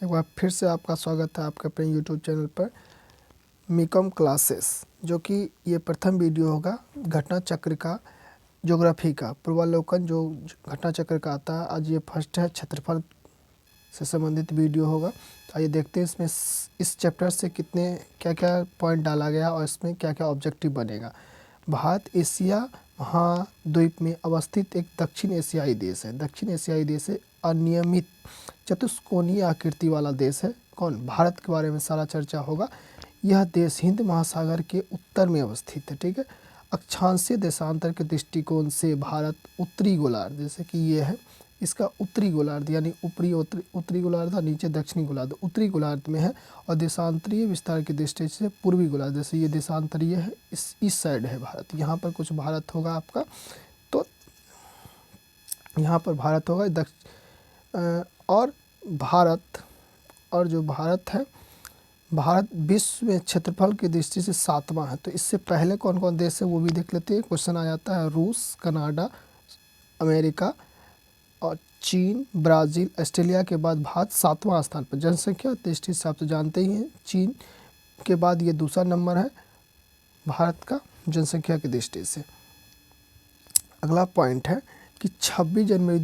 एक बार फिर से आपका स्वागत है आपके अपने यूट्यूब चैनल पर मीकॉम क्लासेस, जो कि ये प्रथम वीडियो होगा घटना चक्र का, ज्योग्राफी का पूर्वावलोकन जो घटना चक्र का आता है। आज ये फर्स्ट है, क्षेत्रफल से संबंधित वीडियो होगा। तो आइए देखते हैं इसमें इस चैप्टर से कितने क्या क्या पॉइंट डाला गया और इसमें क्या क्या ऑब्जेक्टिव बनेगा। भारत एशिया महाद्वीप में अवस्थित एक दक्षिण एशियाई देश है। दक्षिण एशियाई देश है, अनियमित चतुष्कोणीय आकृति वाला देश है। कौन? भारत के बारे में सारा चर्चा होगा। यह देश हिंद महासागर के उत्तर में अवस्थित है। ठीक है। अक्षांशीय देशांतर के दृष्टिकोण से भारत उत्तरी गोलार्ध, जैसे कि ये है इसका उत्तरी गोलार्ध, यानी ऊपरी उत्तरी गोलार्ध और नीचे दक्षिणी गोलार्ध, उत्तरी गोलार्ध में है। और देशांतरीय विस्तार की दृष्टि से पूर्वी गोलार्ध, जैसे ये देशांतरीय है, इस साइड है भारत। यहाँ पर कुछ भारत होगा आपका, तो यहाँ पर भारत होगा और भारत, और जो भारत है, भारत विश्व में क्षेत्रफल की दृष्टि से 7वां है। तो इससे पहले कौन कौन देश है वो भी देख लेते हैं। क्वेश्चन आ जाता है रूस, कनाडा, अमेरिका और चीन, ब्राज़ील, ऑस्ट्रेलिया के बाद भारत 7वां स्थान पर। जनसंख्या दृष्टि से आप तो जानते ही हैं, चीन के बाद ये दूसरा नंबर है भारत का जनसंख्या की दृष्टि से। अगला पॉइंट है कि 26 जनवरी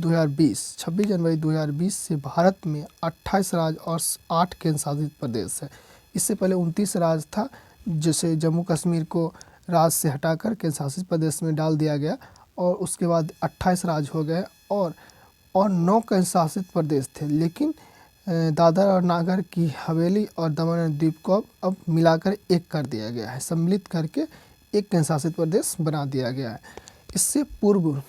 2020 से भारत में 28 राज्य और 8 केंद्र शासित प्रदेश है। इससे पहले 29 राज्य था, जैसे जम्मू कश्मीर को राज्य से हटाकर केंद्र शासित प्रदेश में डाल दिया गया, और उसके बाद 28 राज्य हो गए और 9 केंद्र शासित प्रदेश थे। लेकिन दादर और नागर की हवेली और दमन और द्वीप को अब मिलाकर एक कर दिया गया है, सम्मिलित करके एक केंद्र शासित प्रदेश बना दिया गया है। इससे पूर्व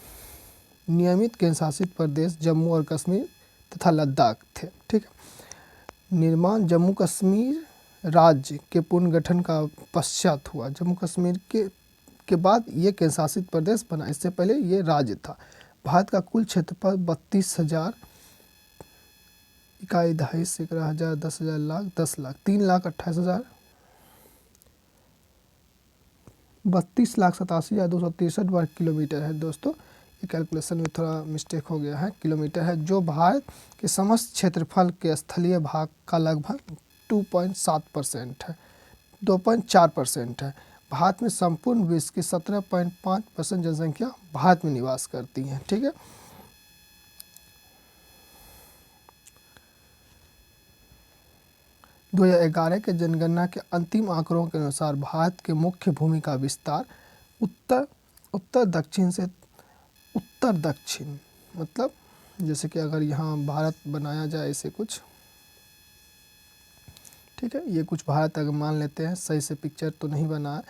नियमित केंद्र शासित प्रदेश जम्मू और कश्मीर तथा लद्दाख थे। ठीक है। निर्माण जम्मू कश्मीर राज्य के पुनर्गठन का पश्चात हुआ। जम्मू कश्मीर के बाद ये केंद्र शासित प्रदेश बना, इससे पहले ये राज्य था। भारत का कुल क्षेत्रफल 32,000 इकाई, दहाई, सैकड़ा, हजार, 10,000, लाख, 10 लाख, 3,28,000, 32,87,263 वर्ग किलोमीटर है। दोस्तों ये कैलकुलेशन में थोड़ा मिस्टेक हो गया है, किलोमीटर है, जो भारत के समस्त क्षेत्रफल के स्थलीय भाग का लगभग 2.7% है, 2.4% है। भारत में संपूर्ण विश्व की 17.5% जनसंख्या भारत में निवास करती है। ठीक है। दो 2011 के जनगणना के अंतिम आंकड़ों के अनुसार भारत के मुख्य भूमि का विस्तार उत्तर दक्षिण से उत्तर दक्षिण, मतलब जैसे कि अगर यहाँ भारत बनाया जाए ऐसे कुछ, ठीक है, ये कुछ भारत अगर मान लेते हैं, सही से पिक्चर तो नहीं बना है,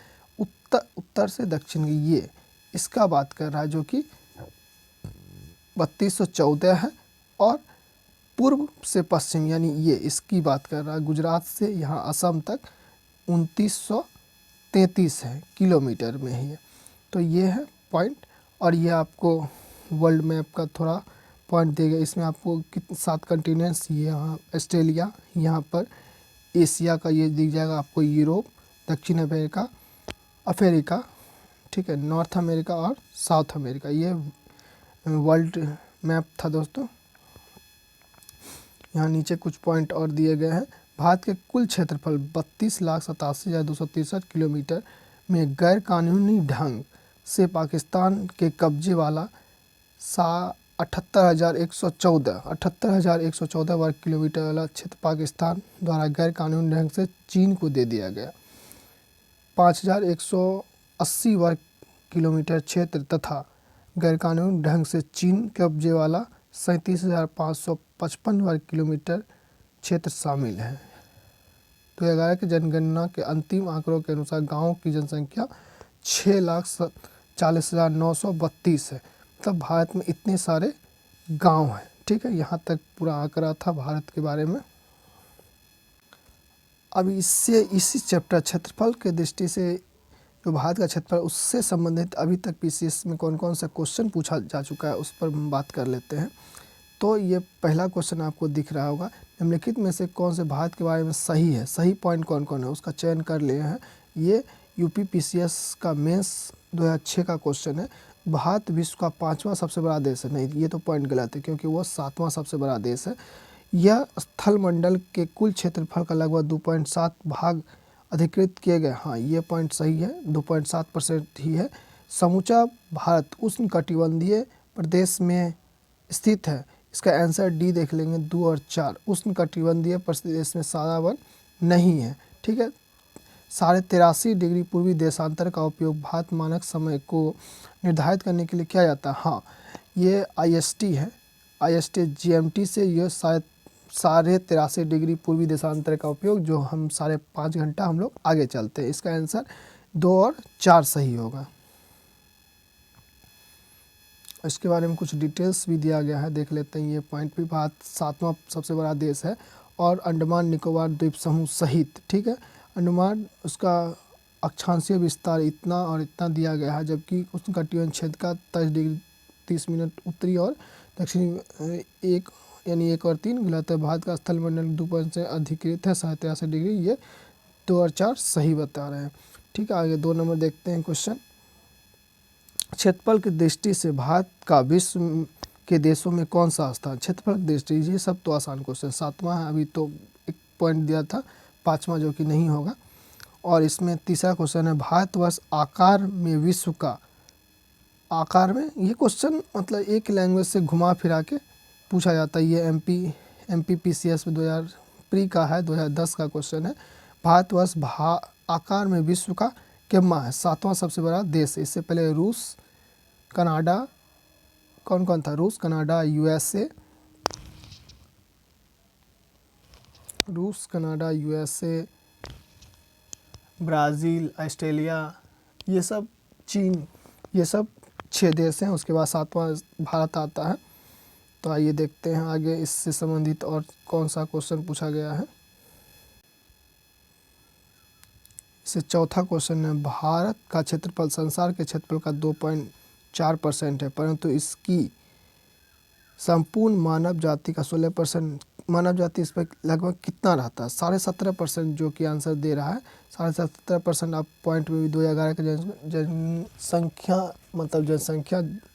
उत्तर से दक्षिण ये इसका बात कर रहा है, जो कि 3214 है, और पूर्व से पश्चिम यानी ये इसकी बात कर रहा है, गुजरात से यहाँ असम तक 2933 है, किलोमीटर में ही है। तो ये है पॉइंट। और ये आपको वर्ल्ड मैप का थोड़ा पॉइंट देगा। इसमें आपको 7 कंटिनेंट्स, ये यहाँ ऑस्ट्रेलिया, यहाँ पर एशिया का ये दिख जाएगा आपको, यूरोप, दक्षिण अफ्रीका, ठीक है, नॉर्थ अमेरिका और साउथ अमेरिका। ये वर्ल्ड मैप था दोस्तों। यहाँ नीचे कुछ पॉइंट और दिए गए हैं। भारत के कुल क्षेत्रफल 32,87,263 किलोमीटर में गैर कानूनी ढंग से पाकिस्तान के कब्जे वाला 78,114 वर्ग किलोमीटर वाला क्षेत्र पाकिस्तान द्वारा गैर कानूनी ढंग से चीन को दे दिया गया। 5,180 वर्ग किलोमीटर क्षेत्र तथा गैर कानूनी ढंग से चीन कब्जे वाला 37,555 वर्ग किलोमीटर क्षेत्र शामिल है। 2011 की जनगणना के अंतिम आंकड़ों के अनुसार गांवों की जनसंख्या 6,40,932 है। मतलब भारत में इतने सारे गांव हैं। ठीक है, यहाँ तक पूरा आंकड़ा था भारत के बारे में। अब इसी चैप्टर क्षेत्रफल के दृष्टि से जो भारत का क्षेत्रफल, उससे संबंधित अभी तक पीसीएस में कौन कौन सा क्वेश्चन पूछा जा चुका है उस पर हम बात कर लेते हैं। तो ये पहला क्वेश्चन आपको दिख रहा होगा, निम्नलिखित में से कौन से भारत के बारे में सही है, सही पॉइंट कौन कौन है उसका चयन कर लिए हैं। ये यूपी पीसीएस का मेंस 2006 का क्वेश्चन है। भारत विश्व का 5वां सबसे बड़ा देश है। नहीं, ये तो पॉइंट गलत है, क्योंकि वो 7वां सबसे बड़ा देश है। यह स्थल मंडल के कुल क्षेत्रफल का लगभग 2.7 भाग अधिकृत किए गए। हाँ, ये पॉइंट सही है, 2.7% ही है। समूचा भारत उष्णकटिबंधीय प्रदेश में स्थित है। इसका आंसर डी देख लेंगे, 2 और 4। उष्णकटिबंधीय प्रदेश में सारा वन नहीं है। ठीक है। 83.5 डिग्री पूर्वी देशांतर का उपयोग भारत मानक समय को निर्धारित करने के लिए किया जाता है। हाँ, ये IST है। IST GMT से यह 83.5 डिग्री पूर्वी देशांतर का उपयोग, जो हम 5.5 घंटा हम लोग आगे चलते हैं। इसका आंसर 2 और 4 सही होगा। इसके बारे में कुछ डिटेल्स भी दिया गया है, देख लेते हैं। ये पॉइंट भी, भारत 7वां सबसे बड़ा देश है और अंडमान निकोबार द्वीप समूह सहित। ठीक है। अंडमान, उसका अक्षांशीय विस्तार इतना और इतना दिया गया है, जबकि उष्णकटिबंधीय क्षेत्र का 23 डिग्री 30 मिनट उत्तरी और दक्षिणी 1 यानी 1 और 3 गलत है। भारत का स्थल मंडल 2 से अधिकृत है 83 डिग्री। ये 2 और 4 सही बता रहे हैं। ठीक है। आगे 2 नंबर देखते हैं क्वेश्चन। क्षेत्रफल की दृष्टि से भारत का विश्व के देशों में कौन सा स्थान? क्षेत्रफल की दृष्टि, ये सब तो आसान क्वेश्चन। 7वां है, अभी तो एक पॉइंट दिया था, 5वां जो कि नहीं होगा। और इसमें तीसरा क्वेश्चन है, भारतवर्ष आकार में विश्व का, आकार में, ये क्वेश्चन मतलब एक लैंग्वेज से घुमा फिरा के पूछा जाता है। ये MPPCS में 2000 प्री का है, 2010 का क्वेश्चन है। भारतवर्ष आकार में विश्व का कितना है? 7वां सबसे बड़ा देश है। इससे पहले रूस, कनाडा, कौन कौन था? रूस, कनाडा, USA, ब्राज़ील, ऑस्ट्रेलिया, ये सब, चीन, ये सब 6 देश हैं। उसके बाद 7वां भारत आता है। तो आइए देखते हैं आगे इससे संबंधित और कौन सा क्वेश्चन पूछा गया है। इससे चौथा क्वेश्चन है, भारत का क्षेत्रफल संसार के क्षेत्रफल का 2.4% है, परंतु इसकी संपूर्ण मानव जाति का 16%, मानव जाति इस पर लगभग कितना रहता है? 17.5%, जो कि आंसर दे रहा है। 17.5% आप पॉइंट में भी 2011 के जनसंख्या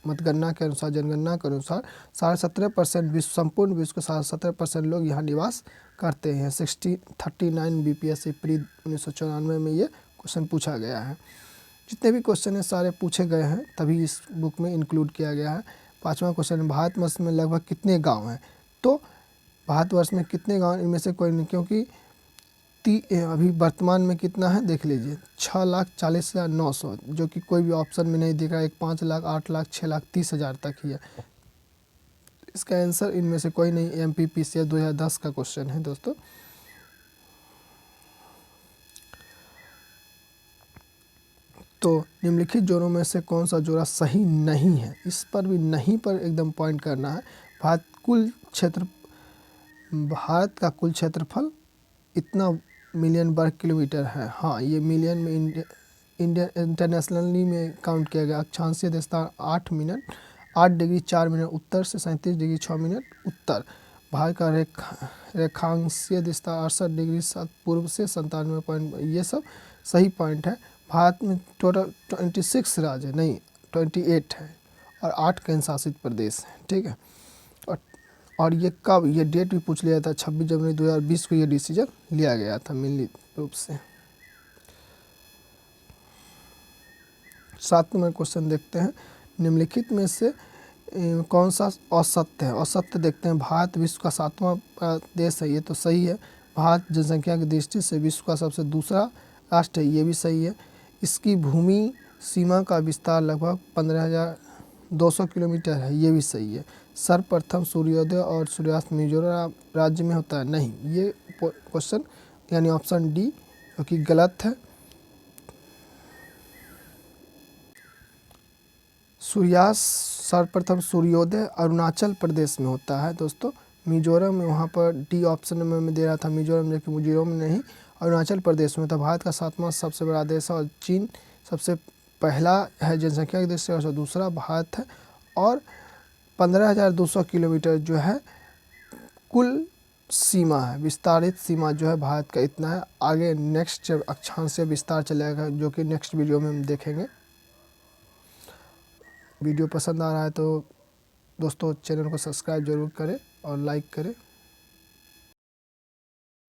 मतगणना के अनुसार, जनगणना के अनुसार 17.5% विश्व, संपूर्ण विश्व के 17% लोग यहाँ निवास करते हैं। 39 BPSC प्री 1994 में ये क्वेश्चन पूछा गया है। जितने भी क्वेश्चन हैं सारे पूछे गए हैं, तभी इस बुक में इंक्लूड किया गया है। 5वां क्वेश्चन, भारतवर्ष में लगभग कितने गांव हैं? तो भारतवर्ष में कितने गांव, इनमें से कोई नहीं, क्योंकि अभी वर्तमान में कितना है देख लीजिए, 6,40,900, जो कि कोई भी ऑप्शन में नहीं दिख रहा है। एक 5 लाख, 8 लाख, 6 लाख 30 हज़ार तक ही है। इसका आंसर इनमें से कोई नहीं। MPPCS 2010 का क्वेश्चन है दोस्तों। तो निम्नलिखित जोड़ों में से कौन सा जोड़ा सही नहीं है? इस पर भी नहीं पर एकदम पॉइंट करना है। भारत का कुल क्षेत्रफल इतना मिलियन वर्ग किलोमीटर है। हाँ, ये मिलियन में इंटरनेशनली में काउंट किया गया। अक्षांशीय विस्तार 8 डिग्री 4 मिनट उत्तर से 37 डिग्री 6 मिनट उत्तर। भारत का रेखांशीय विस्तार 68 डिग्री 7 पूर्व से 97 पॉइंट, ये सब सही पॉइंट है। भारत में टोटल 26 राज्य है, नहीं 28 है, और 8 केंद्र शासित प्रदेश हैं। ठीक है। और ये कब, ये डेट भी पूछ लिया था, 26 जनवरी 2020 को ये डिसीजन लिया गया था मेनली रूप से। 7 नंबर क्वेश्चन देखते हैं, निम्नलिखित में से कौन सा असत्य है? असत्य देखते हैं, भारत विश्व का 7वां देश है, ये तो सही है। भारत जनसंख्या की दृष्टि से विश्व का सबसे दूसरा राष्ट्र है, ये भी सही है। इसकी भूमि सीमा का विस्तार लगभग 15,200 किलोमीटर है, ये भी सही है। सर्वप्रथम सूर्योदय और सूर्यास्त मिजोरम राज्य में होता है, नहीं, ये क्वेश्चन यानी ऑप्शन डी जो कि गलत है। सूर्यास्त सर्वप्रथम सूर्योदय अरुणाचल प्रदेश में होता है दोस्तों। मिजोरम में, वहाँ पर डी ऑप्शन में मैं दे रहा था मिजोरम, जो कि मिजोरम में नहीं, अरुणाचल प्रदेश में था। भारत का 7वां सबसे बड़ा देश है, और चीन सबसे पहला है जनसंख्या की दृष्टि से, दूसरा भारत है। और 15,200 किलोमीटर जो है कुल सीमा है, विस्तारित सीमा जो है भारत का इतना है। आगे नेक्स्ट जब अक्षांशीय विस्तार चलेगा, जो कि नेक्स्ट वीडियो में हम देखेंगे। वीडियो पसंद आ रहा है तो दोस्तों चैनल को सब्सक्राइब जरूर करें और लाइक करें।